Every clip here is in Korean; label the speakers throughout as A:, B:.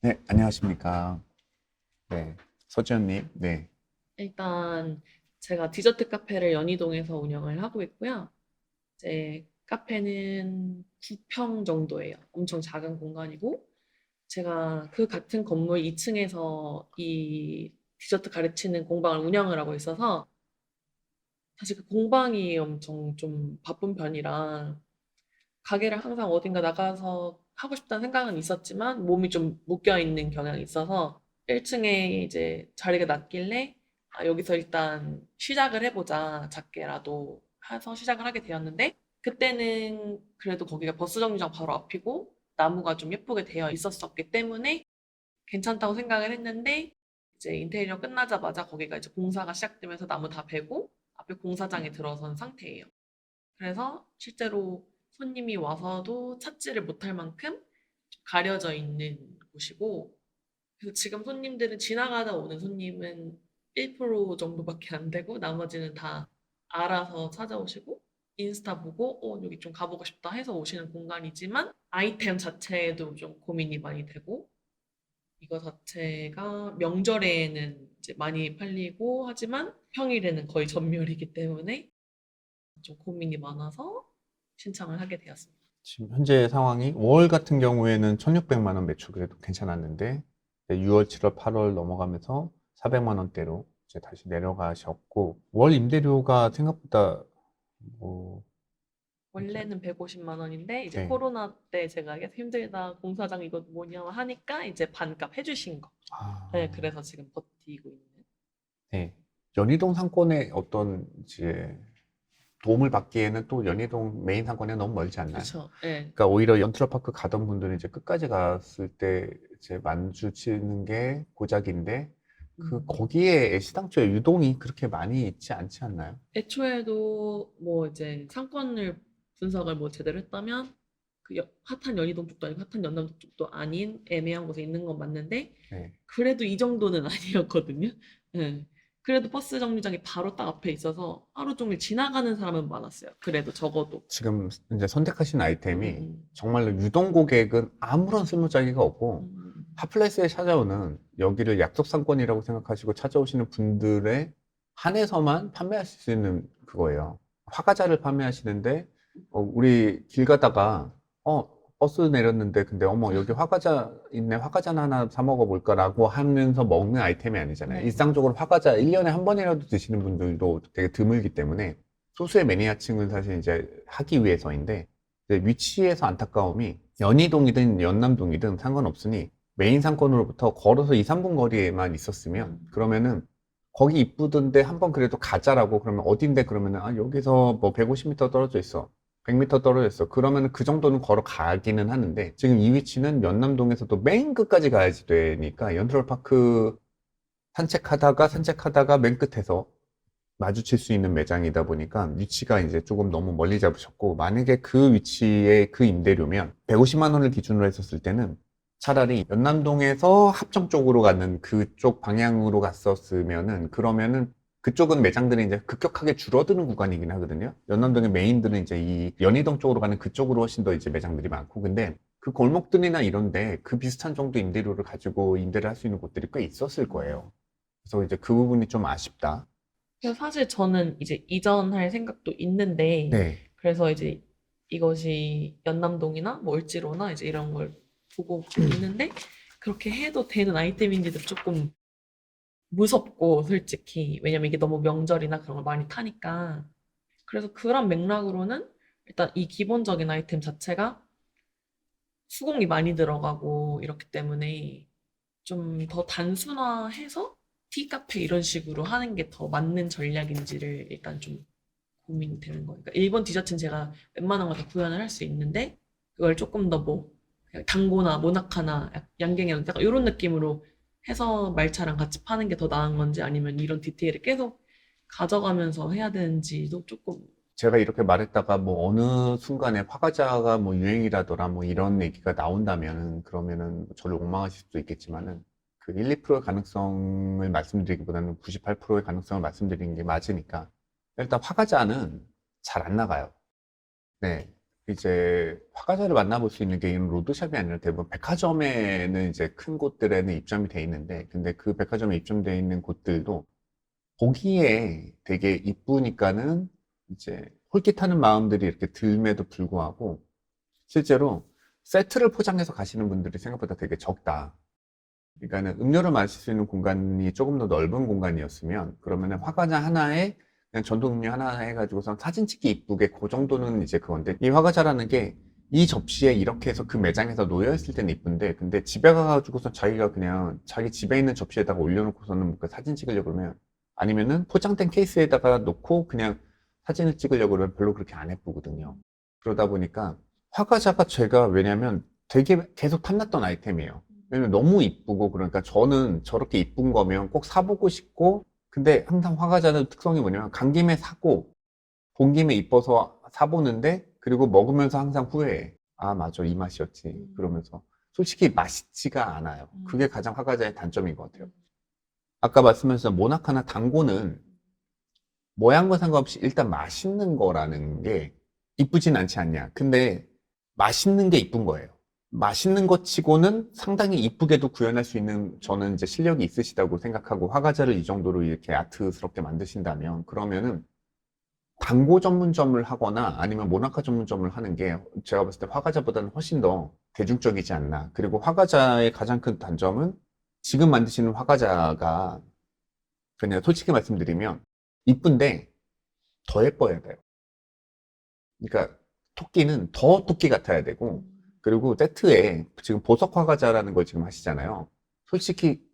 A: 네, 안녕하십니까. 네, 서지현님. 네,
B: 일단 제가 디저트 카페를 연희동에서 운영을 하고 있고요. 제 카페는 9평 정도예요. 엄청 작은 공간이고 제가 그 같은 건물 2층에서 이 디저트 가르치는 공방을 운영을 하고 있어서 사실 그 공방이 엄청 좀 바쁜 편이라 가게를 항상 어딘가 나가서 하고 싶다는 생각은 있었지만 몸이 좀 묶여 있는 경향이 있어서 1층에 이제 자리가 났길래 여기서 일단 시작을 해보자. 작게라도 해서 시작을 하게 되었는데 그때는 그래도 거기가 버스 정류장 바로 앞이고 나무가 좀 예쁘게 되어 있었기 때문에 괜찮다고 생각을 했는데 이제 인테리어 끝나자마자 거기가 이제 공사가 시작되면서 나무 다 베고 앞에 공사장에 들어선 상태예요. 그래서 실제로 손님이 와서도 찾지를 못할 만큼 좀 가려져 있는 곳이고, 그래서 지금 손님들은 지나가다 오는 손님은 1% 정도밖에 안 되고, 나머지는 다 알아서 찾아오시고, 인스타 보고, 여기 좀 가보고 싶다 해서 오시는 공간이지만, 아이템 자체에도 좀 고민이 많이 되고, 이거 자체가 명절에는 이제 많이 팔리고, 하지만 평일에는 거의 전멸이기 때문에 좀 고민이 많아서 신청을 하게 되었습니다.
A: 지금 현재 상황이 5월 같은 경우에는 1,600만 원 매출 그래도 괜찮았는데 6월, 7월, 8월 넘어가면서 400만 원대로 이제 다시 내려가셨고 월 임대료가 생각보다 뭐 이제
B: 원래는 150만 원인데 이제
A: 네,
B: 코로나 때 제가 계속 힘들다 공사장 이거 뭐냐 하니까 이제 반값 해주신 거. 네,
A: 아,
B: 그래서 지금 버티고 있는.
A: 네. 연희동 상권에 어떤 이제 도움을 받기에는 또 연희동 메인 상권에 너무 멀지 않나요?
B: 그쵸. 네.
A: 그러니까 오히려 연트러파크 가던 분들은 이제 끝까지 갔을 때 이제 마주치는 게 고작인데
B: 음.
A: 거기에 애시당초에 유동이 그렇게 많이 있지 않지 않나요?
B: 애초에도 뭐 이제 상권을 분석을 뭐 제대로 했다면 그 핫한 연희동 쪽도 아니고 핫한 연남동 쪽도 아닌 애매한 곳에 있는 건 맞는데
A: 네.
B: 그래도 이 정도는 아니었거든요. 네. 그래도 버스 정류장이 바로 딱 앞에 있어서 하루 종일 지나가는 사람은 많았어요. 그래도 적어도.
A: 지금 이제 선택하신
B: 음,
A: 아이템이
B: 음,
A: 정말로 유동 고객은 아무런 쓸모자기가 없고
B: 음.
A: 핫플레이스에 찾아오는 여기를 약속 상권이라고 생각하시고 찾아오시는 분들에 한해서만 판매하실 수 있는 그거예요. 화과자를 판매하시는데 우리 길 가다가 버스 내렸는데 근데 어머 여기 화과자 있네 화과자 하나 사 먹어볼까라고 하면서 먹는 아이템이 아니잖아요.
B: 네.
A: 일상적으로 화과자 1년에 한 번이라도 드시는 분들도 되게 드물기 때문에 소수의 매니아층을 사실 이제 하기 위해서인데 이제 위치에서 안타까움이 연희동이든 연남동이든 상관없으니 메인 상권으로부터 걸어서 2, 3분 거리에만 있었으면
B: 음.
A: 그러면은 거기 이쁘던데 한번 그래도 가자라고 그러면 어딘데 그러면은 여기서 뭐 150m 떨어져 있어. 100m 떨어져 있어. 그러면은 그 정도는 걸어가기는 하는데 지금 이 위치는 연남동에서도 맨 끝까지 가야지 되니까 연트럴파크 산책하다가 맨 끝에서 마주칠 수 있는 매장이다 보니까 위치가 이제 조금 너무 멀리 잡으셨고 만약에 그 위치에 그 임대료면 150만 원을 기준으로 했었을 때는 차라리 연남동에서 합정 쪽으로 가는 그쪽 방향으로 갔었으면은 그러면은 그쪽은 매장들이 이제 급격하게 줄어드는 구간이긴 하거든요. 연남동의 메인들은 이제 이 연희동 쪽으로 가는 그쪽으로 훨씬 더 이제 매장들이 많고 근데 그 골목들이나 이런데 그 비슷한 정도 임대료를 가지고 임대를 할 수 있는 곳들이 꽤 있었을 거예요. 그래서 이제 그 부분이 좀 아쉽다.
B: 그래서 사실 저는 이제 이전할 생각도 있는데,
A: 네.
B: 그래서 이제 이것이 연남동이나 뭐 을지로나 이제 이런 걸 보고 있는데, 그렇게 해도 되는 아이템인지도 조금 무섭고, 솔직히. 왜냐면 이게 너무 명절이나 그런 걸 많이 타니까. 그래서 그런 맥락으로는 일단 이 기본적인 아이템 자체가 수공이 많이 들어가고 이렇기 때문에 좀 더 단순화해서 티카페 이런 식으로 하는 게 더 맞는 전략인지를 일단 좀 고민이 되는 거예요. 그러니까 일본 디저트는 제가 웬만한 거 다 구현을 할 수 있는데 그걸 조금 더 뭐 당고나 모나카나 양갱이나 약간 이런 느낌으로 해서 말차랑 같이 파는 게 더 나은 건지 아니면 이런 디테일을 계속 가져가면서 해야 되는지도 조금.
A: 제가 이렇게 말했다가 뭐 어느 순간에 화과자가 뭐 유행이라더라 뭐 이런 얘기가 나온다면 그러면은 저를 원망하실 수도 있겠지만은 그 1, 2%의 가능성을 말씀드리기보다는 98%의 가능성을 말씀드리는 게 맞으니까 일단 화과자는 잘 안 나가요. 네. 이제 화가자를 만나볼 수 있는 게 이런 로드샵이 아니라 대부분 백화점에는 이제 큰 곳들에는 입점이 돼 있는데, 근데 그 백화점에 입점돼 있는 곳들도 보기에 되게 이쁘니까는 이제 홀깃하는 마음들이 이렇게 들음에도 불구하고 실제로 세트를 포장해서 가시는 분들이 생각보다 되게 적다. 그러니까는 음료를 마실 수 있는 공간이 조금 더 넓은 공간이었으면 그러면은 화과자 하나에 그냥 전동 음료 하나 해가지고선 사진 찍기 이쁘게 그 정도는 이제 그건데, 이 화과자라는 게 이 접시에 이렇게 해서 그 매장에서 놓여 있을 때는 이쁜데, 근데 집에 가가지고선 자기가 그냥 자기 집에 있는 접시에다가 올려놓고서는 뭔가 사진 찍으려고 그러면, 아니면은 포장된 케이스에다가 놓고 그냥 사진을 찍으려고 그러면 별로 그렇게 안 예쁘거든요. 그러다 보니까 화과자가 제가 왜냐면 되게 계속 탐났던 아이템이에요. 왜냐면 너무 이쁘고, 그러니까 저는 저렇게 이쁜 거면 꼭 사보고 싶고, 근데 항상 화과자는 특성이 뭐냐면 간 김에 사고 본 김에 이뻐서 사보는데, 그리고 먹으면서 항상 후회해. 아, 맞아, 이 맛이었지. 그러면서 솔직히 맛있지가 않아요. 그게 가장 화과자의 단점인 것 같아요. 아까 말씀하신 모나카나 당고는 모양과 상관없이 일단 맛있는 거라는 게 이쁘진 않지 않냐. 근데 맛있는 게 이쁜 거예요. 맛있는 것 치고는 상당히 이쁘게도 구현할 수 있는, 저는 이제 실력이 있으시다고 생각하고, 화과자를 이 정도로 이렇게 아트스럽게 만드신다면, 그러면은 당고 전문점을 하거나 아니면 모나카 전문점을 하는 게 제가 봤을 때 화과자보다는 훨씬 더 대중적이지 않나. 그리고 화과자의 가장 큰 단점은 지금 만드시는 화과자가 그냥 솔직히 말씀드리면 이쁜데 더 예뻐야 돼요. 그러니까 토끼는 더 토끼 같아야 되고, 그리고 세트에 지금 보석 화과자라는 걸 지금 하시잖아요. 솔직히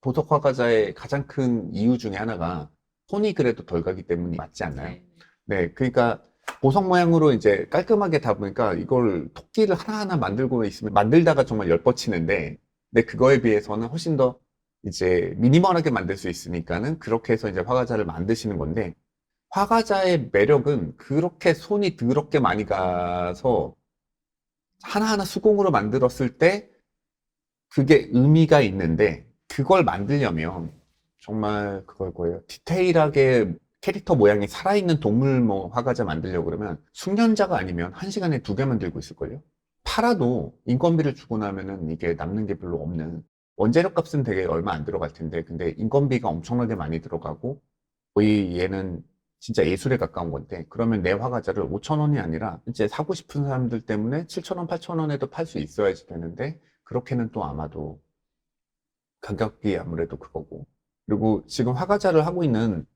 A: 보석 화과자의 가장 큰 이유 중에 하나가 손이 그래도 덜 가기 때문이 맞지 않나요?
B: 네.
A: 네, 그러니까 보석 모양으로 이제 깔끔하게 다 보니까 이걸 토끼를 하나하나 만들고 있으면 만들다가 정말 열뻗치는데, 근데 그거에 비해서는 훨씬 더 이제 미니멀하게 만들 수 있으니까는 그렇게 해서 이제 화과자를 만드시는 건데, 화과자의 매력은 그렇게 손이 더럽게 많이 가서 하나하나 수공으로 만들었을 때 그게 의미가 있는데, 그걸 만들려면 정말 그걸 거예요. 디테일하게 캐릭터 모양이 살아있는 동물 뭐 화과자 만들려고 그러면 숙련자가 아니면 한 시간에 2개 만들고 있을걸요? 팔아도 인건비를 주고 나면은 이게 남는 게 별로 없는, 원재료 값은 되게 얼마 안 들어갈 텐데, 근데 인건비가 엄청나게 많이 들어가고, 거의 얘는 진짜 예술에 가까운 건데, 그러면 내 화과자를 5,000원이 아니라 이제 사고 싶은 사람들 때문에 7,000원, 8,000원에도 팔 수 있어야지 되는데, 그렇게는 또 아마도 가격이 아무래도 그거고. 그리고 지금 화과자를 하고 있는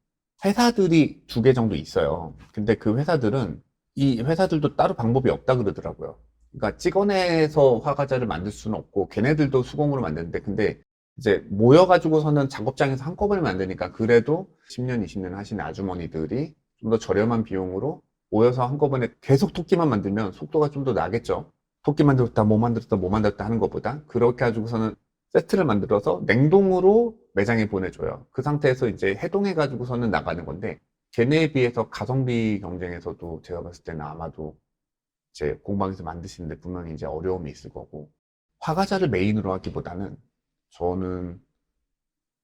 A: 회사들이 2개 정도 있어요. 근데 그 회사들은, 이 회사들도 따로 방법이 없다 그러더라고요. 그러니까 찍어내서 화과자를 만들 수는 없고, 걔네들도 수공으로 만드는데, 근데 이제 모여가지고서는 작업장에서 한꺼번에 만드니까 그래도 10년, 20년 하시는 아주머니들이 좀 더 저렴한 비용으로 모여서 한꺼번에 계속 토끼만 만들면 속도가 좀 더 나겠죠. 토끼 만들었다, 뭐 만들었다, 뭐 만들었다 하는 것보다. 그렇게 가지고서는 세트를 만들어서 냉동으로 매장에 보내줘요. 그 상태에서 이제 해동해가지고서는 나가는 건데, 걔네에 비해서 가성비 경쟁에서도 제가 봤을 때는 아마도 이제 공방에서 만드시는데 분명히 이제 어려움이 있을 거고, 화과자를 메인으로 하기보다는 저는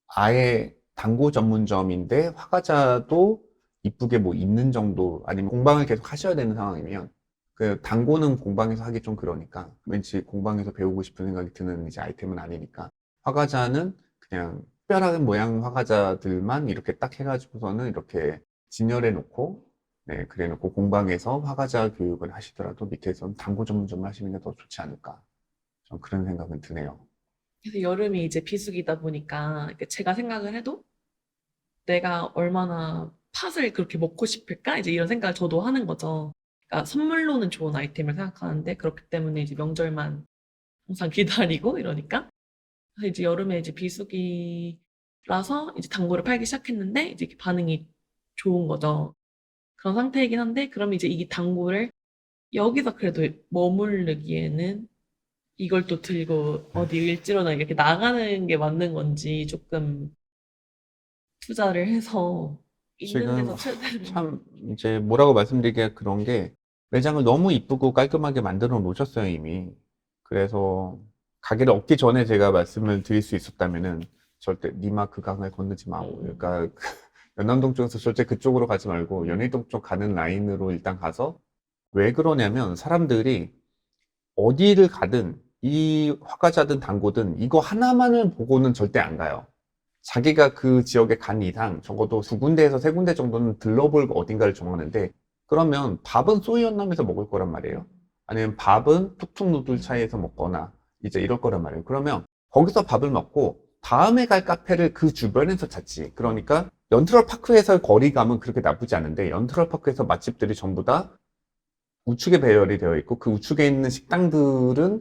A: 아예 당고 전문점인데 화과자도 이쁘게 뭐 있는 정도, 아니면 공방을 계속 하셔야 되는 상황이면, 그 당고는 공방에서 하기 좀 그러니까 왠지 공방에서 배우고 싶은 생각이 드는 이제 아이템은 아니니까, 화과자는 그냥 특별한 모양 화과자들만 이렇게 딱 해가지고서는 이렇게 진열해 놓고, 네, 그래 놓고 공방에서 화과자 교육을 하시더라도 밑에서는 당고 전문점을 하시는 게 더 좋지 않을까, 좀 그런 생각은 드네요.
B: 그래서 여름이 이제 비수기다 보니까 이렇게 제가 생각을 해도 내가 얼마나 팥을 그렇게 먹고 싶을까? 이제 이런 생각을 저도 하는 거죠. 그러니까 선물로는 좋은 아이템을 생각하는데 그렇기 때문에 이제 명절만 항상 기다리고 이러니까. 그래서 이제 여름에 이제 비수기라서 이제 당구를 팔기 시작했는데 이제 이렇게 반응이 좋은 거죠. 그런 상태이긴 한데 그럼 이제 이 당구를 여기서 그래도 머무르기에는 이걸 또 들고 어디 일지로나 이렇게 나가는 게 맞는 건지 조금 투자를 해서 있는
A: 지금
B: 데서 최대로.
A: 참 이제 뭐라고 말씀드리기가 그런 게, 매장을 너무 이쁘고 깔끔하게 만들어 놓으셨어요, 이미. 그래서 가게를 얻기 전에 제가 말씀을 드릴 수 있었다면은 절대 니마 그 강을 건너지 마오. 그러니까 연남동 쪽에서 절대 그쪽으로 가지 말고 연희동 쪽 가는 라인으로 일단 가서 왜 그러냐면 사람들이 어디를 가든 이 화가자든 단고든 이거 하나만을 보고는 절대 안 가요. 자기가 그 지역에 간 이상 적어도 두 군데에서 세 군데 정도는 들러볼 어딘가를 정하는데 그러면 밥은 소이언남에서 먹을 거란 말이에요. 아니면 밥은 툭툭 누들 차이에서 먹거나 이제 이럴 거란 말이에요. 그러면 거기서 밥을 먹고 다음에 갈 카페를 그 주변에서 찾지. 그러니까 연트럴 파크에서의 거리감은 그렇게 나쁘지 않은데 연트럴 파크에서 맛집들이 전부 다 우측에 배열이 되어 있고 그 우측에 있는 식당들은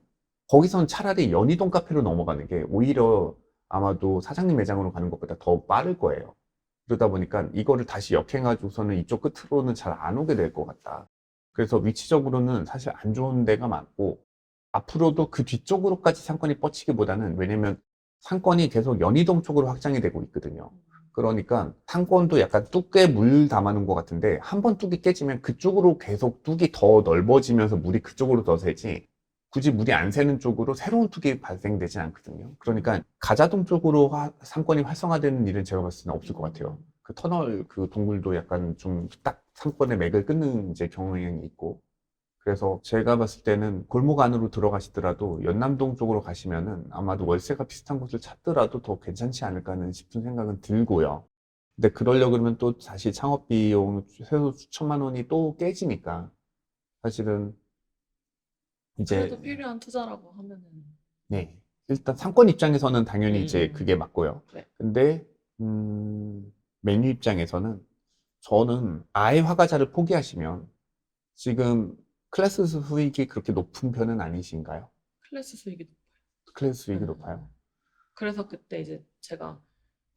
A: 거기선 차라리 연희동 카페로 넘어가는 게 오히려 아마도 사장님 매장으로 가는 것보다 더 빠를 거예요. 그러다 보니까 이거를 다시 역행해가지고서는 이쪽 끝으로는 잘 안 오게 될 것 같다. 그래서 위치적으로는 사실 안 좋은 데가 많고 앞으로도 그 뒤쪽으로까지 상권이 뻗치기보다는 왜냐면 상권이 계속 연희동 쪽으로 확장이 되고 있거든요. 그러니까 상권도 약간 뚝에 물 담아놓은 것 같은데 한 번 뚝이 깨지면 그쪽으로 계속 뚝이 더 넓어지면서 물이 그쪽으로 더 새지 굳이 물이 안 새는 쪽으로 새로운 뚝이 발생되진 않거든요. 그러니까 가자동 쪽으로 상권이 활성화되는 일은 제가 봤을 때는 없을 것 같아요. 그 터널 그 동굴도 약간 좀 딱 상권의 맥을 끊는 이제 경향이 있고 그래서 제가 봤을 때는 골목 안으로 들어가시더라도 연남동 쪽으로 가시면은 아마도 월세가 비슷한 곳을 찾더라도 더 괜찮지 않을까 하는 싶은 생각은 들고요. 근데 그러려고 그러면 또 다시 창업 비용 최소 수천만 원이 또 깨지니까 사실은 이제
B: 그래도 필요한 투자라고 하면은
A: 네 일단 상권 입장에서는 당연히 이제
B: 음.
A: 그게 맞고요.
B: 네.
A: 근데 메뉴 입장에서는 저는 아예 화과자를 포기하시면 지금 클래스 수익이 그렇게 높은 편은 아니신가요?
B: 클래스 수익이
A: 클래스 수익이
B: 높아요.
A: 높아요?
B: 그래서 그때 이제 제가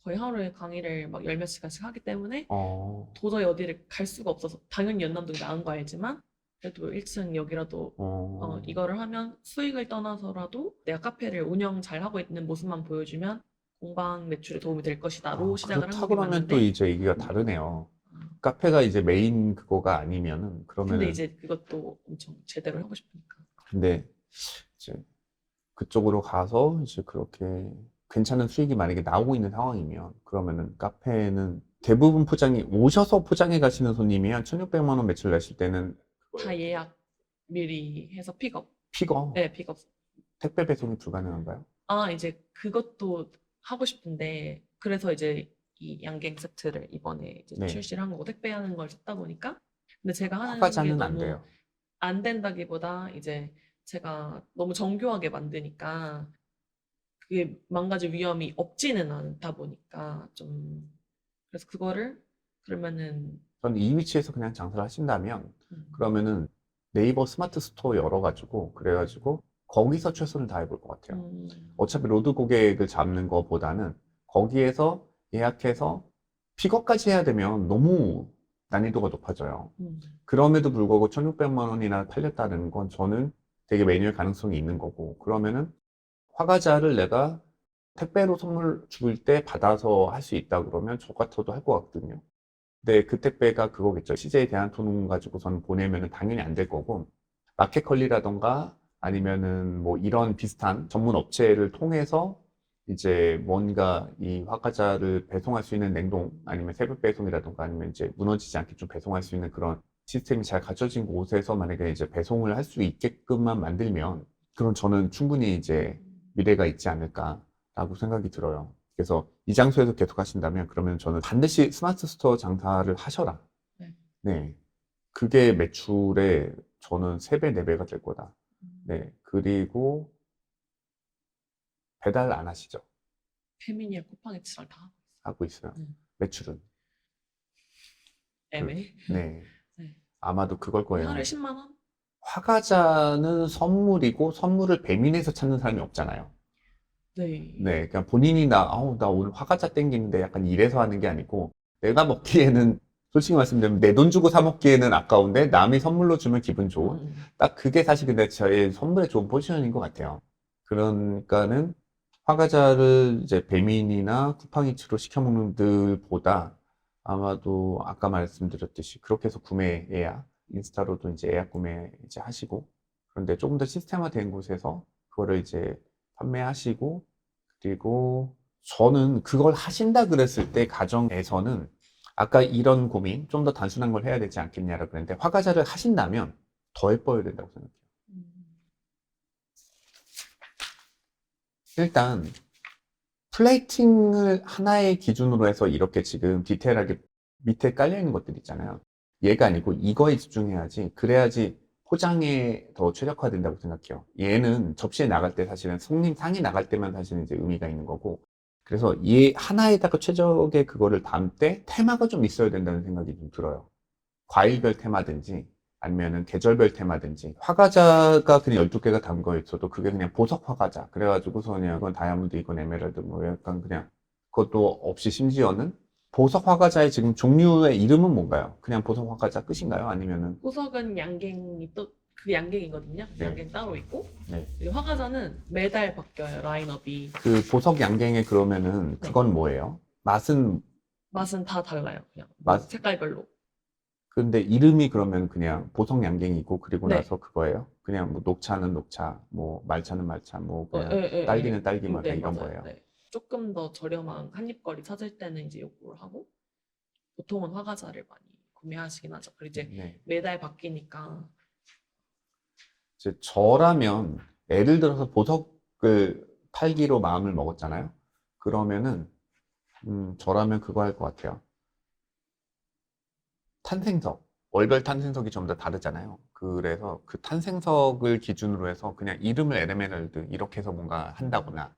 B: 거의 하루에 강의를 막 열 몇 시간씩 하기 때문에
A: 어,
B: 도저히 어디를 갈 수가 없어서 당연히 연남동이 나은 거 알지만 그래도 1층 여기라도
A: 어,
B: 이거를 하면 수익을 떠나서라도 내가 카페를 운영 잘 하고 있는 모습만 보여주면 공방 매출에 도움이 될 것이다로 시작을 한
A: 그렇다
B: 곡이
A: 그러면 또
B: 맞는데
A: 이제 얘기가 다르네요.
B: 어,
A: 카페가 이제 메인 그거가 아니면은,
B: 근데
A: 그러면은,
B: 이제 그것도 엄청 제대로 하고 싶으니까
A: 근데 이제 그쪽으로 가서 이제 그렇게 괜찮은 수익이 만약에 나오고 있는 상황이면, 그러면은 카페는 대부분 포장이, 오셔서 포장해 가시는 손님이 한 1,600만 원 매출 내실 때는
B: 다 예약 미리 해서 픽업.
A: 픽업,
B: 네, 픽업.
A: 택배 배송이 불가능한가요?
B: 아, 이제 그것도 하고 싶은데, 그래서 이제 이 양갱 세트를 이번에 이제
A: 네.
B: 출시를 한 거고, 택배하는 걸 찾다 보니까. 근데 제가 하는 게
A: 화과자는 안
B: 너무
A: 돼요.
B: 안 된다기보다 이제 제가 너무 정교하게 만드니까 그게 망가질 위험이 없지는 않다 보니까 좀, 그래서 그거를 그러면은,
A: 저는 이 위치에서 그냥 장사를 하신다면
B: 음,
A: 그러면은 네이버 스마트 스토어 열어가지고 그래가지고 거기서 최선을 다해 볼 것 같아요.
B: 음,
A: 어차피 로드 고객을 잡는 것보다는 거기에서 예약해서 픽업까지 해야 되면 너무 난이도가 높아져요.
B: 음,
A: 그럼에도 불구하고 1,600만 원이나 팔렸다는 건 저는 되게 매뉴얼 가능성이 있는 거고 그러면은 화과자를 내가 택배로 선물 줄 때 받아서 할 수 있다 그러면 저 같아도 할 것 같거든요. 네, 그 택배가 그거겠죠. CJ 대한통운 가지고선 보내면은 당연히 안 될 거고, 마켓컬리라던가 아니면은 뭐 이런 비슷한 전문 업체를 통해서 이제 뭔가 이 화과자를 배송할 수 있는 냉동 아니면 새벽 배송이라던가 아니면 이제 무너지지 않게 좀 배송할 수 있는 그런 시스템이 잘 갖춰진 곳에서 만약에 이제 배송을 할 수 있게끔만 만들면 그럼 저는 충분히 이제 미래가 있지 않을까라고 생각이 들어요. 그래서 이 장소에서 계속 하신다면 그러면 저는 반드시 스마트 스토어 장사를 하셔라.
B: 네.
A: 네. 그게 매출의 저는 3배, 4배가 될 거다. 네. 그리고 배달 안 하시죠?
B: 페미니아 쿠팡이츠랑 다
A: 하고 있어요.
B: 음,
A: 매출은. 그,
B: 애매해.
A: 네.
B: 네.
A: 아마도 그걸
B: 거의 하루에
A: 거예요.
B: 10만 원?
A: 화가자는 선물이고 선물을 배민에서 찾는 사람이 없잖아요.
B: 네.
A: 네. 그냥 본인이 나 오늘 화가자 땡기는데 약간 이래서 하는 게 아니고 내가 먹기에는 솔직히 말씀드리면 내 돈 주고 사 먹기에는 아까운데 남이 선물로 주면 기분 좋은
B: 음,
A: 딱 그게 사실 근데 저의 선물의 좋은 포지션인 것 같아요. 그러니까는 화과자를 이제 배민이나 쿠팡이츠로 시켜 먹는 분들보다 아마도 아까 말씀드렸듯이 그렇게 해서 구매 예약, 인스타로도 이제 예약 구매 이제 하시고 그런데 조금 더 시스템화된 곳에서 그거를 이제 판매하시고 그리고 저는 그걸 하신다 그랬을 때 가정에서는 아까 이런 고민 좀 더 단순한 걸 해야 되지 않겠냐라고 그랬는데 화과자를 하신다면 더 예뻐야 된다고 생각해요.
B: 음.
A: 일단 플레이팅을 하나의 기준으로 해서 이렇게 지금 디테일하게 밑에 깔려 있는 것들 있잖아요. 얘가 아니고 이거에 집중해야지. 그래야지 포장에 더 최적화된다고 생각해요. 얘는 접시에 나갈 때 사실은 손님 상이 나갈 때만 사실은 이제 의미가 있는 거고. 그래서 얘 하나에다가 최적의 그거를 담을 때 테마가 좀 있어야 된다는 생각이 좀 들어요. 과일별 테마든지 아니면은 계절별 테마든지 화과자가 그냥 12개가 담겨 있어도 그게 그냥 보석 화과자 그래가지고서 그냥 이건 다이아몬드 이건 에메랄드 뭐 약간 그냥 그것도 없이 심지어는 보석 화과자의 지금 종류의 이름은 뭔가요? 그냥 보석 화과자 끝인가요? 아니면은
B: 보석은 양갱이 또 그 양갱이거든요.
A: 네.
B: 양갱 따로 있고
A: 네.
B: 그리고 화과자는 매달 바뀌어요. 라인업이.
A: 그 보석 양갱에 그러면은 그건 뭐예요? 맛은
B: 맛은 다 달라요. 그냥
A: 맛
B: 색깔별로.
A: 근데 이름이 그러면 그냥 보석 양갱이고 그리고
B: 네.
A: 나서 그거예요? 그냥 뭐 녹차는 녹차, 뭐 말차는 말차, 뭐 그냥
B: 예.
A: 딸기는 딸기 뭐
B: 네,
A: 이런
B: 맞아요.
A: 거예요.
B: 네. 조금 더 저렴한 한입거리 찾을 때는 이제 요거를 하고 보통은 화과자를 많이 구매하시긴 하죠. 그리고 이제
A: 네.
B: 매달 바뀌니까
A: 이제 저라면 예를 들어서 보석을 팔기로 마음을 먹었잖아요. 그러면은 저라면 그거 할 것 같아요. 탄생석, 월별 탄생석이 전부 다 다르잖아요. 그래서 그 탄생석을 기준으로 해서 그냥 이름을 에메랄드 이렇게 해서 뭔가 한다거나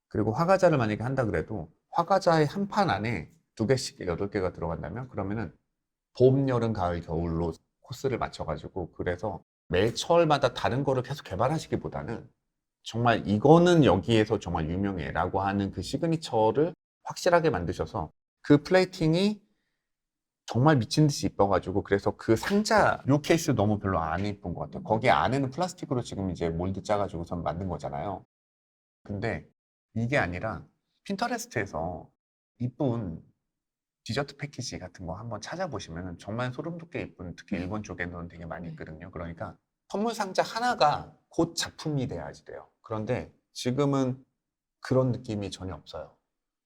A: 그리고 화과자를 만약에 한다 그래도 화과자의 한 판 안에 2개씩 8개가 들어간다면 그러면은 봄, 여름, 가을, 겨울로 코스를 맞춰가지고 그래서 매 철마다 다른 거를 계속 개발하시기보다는 정말 이거는 여기에서 정말 유명해라고 하는 그 시그니처를 확실하게 만드셔서 그 플레이팅이 정말 미친 듯이 이뻐가지고 그래서 그 상자 요 케이스 너무 별로 안 이쁜 것 같아요. 거기 안에는 플라스틱으로 지금 이제 몰드 짜가지고선 만든 거잖아요. 근데 이게 아니라 핀터레스트에서 이쁜 디저트 패키지 같은 거 한번 찾아보시면 정말 소름 돋게 예쁜 특히 일본 쪽에는 되게 많이
B: 네.
A: 있거든요. 그러니까 선물 상자 하나가 곧 작품이 돼야지 돼요. 그런데 지금은 그런 느낌이 전혀 없어요.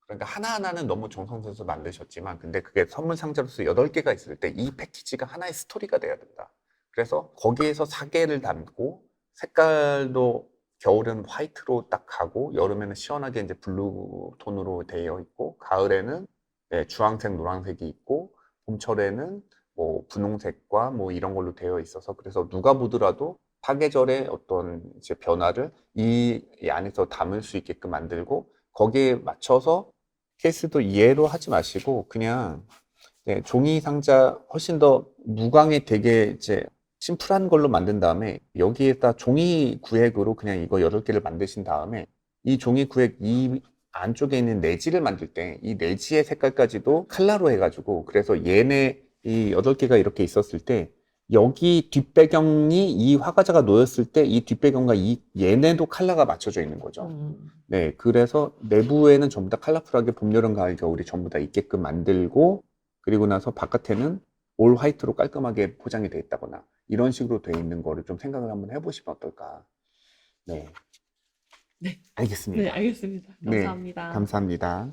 A: 그러니까 하나하나는 너무 정성스러워서 만드셨지만 근데 그게 선물 상자로서 8개가 있을 때 이 패키지가 하나의 스토리가 돼야 된다. 그래서 거기에서 사계를 담고 색깔도 겨울에는 화이트로 딱 가고 여름에는 시원하게 이제 블루 톤으로 되어 있고 가을에는 네, 주황색, 노란색이 있고 봄철에는 뭐 분홍색과 뭐 이런 걸로 되어 있어서 그래서 누가 보더라도 사계절의 어떤 이제 변화를 이 안에서 담을 수 있게끔 만들고 거기에 맞춰서 케이스도 이해로 하지 마시고 그냥 네, 종이 상자 훨씬 더 무광에 되게 이제 심플한 걸로 만든 다음에 여기에다 종이 구획으로 그냥 이거 8개를 만드신 다음에 이 종이 구획 이 안쪽에 있는 내지를 만들 때 이 내지의 색깔까지도 칼라로 해가지고 그래서 얘네 이 8개가 이렇게 있었을 때 여기 뒷배경이 이 화과자가 놓였을 때 이 뒷배경과 이 얘네도 컬러가 맞춰져 있는 거죠. 네, 그래서 내부에는 전부 다 컬러풀하게 봄, 여름, 가을, 겨울이 전부 다 있게끔 만들고 그리고 나서 바깥에는 올 화이트로 깔끔하게 포장이 되어 있다거나 이런 식으로 되어 있는 거를 좀 생각을 한번 해보시면 어떨까. 네,
B: 네.
A: 알겠습니다.
B: 네, 알겠습니다.
A: 네,
B: 감사합니다.
A: 감사합니다.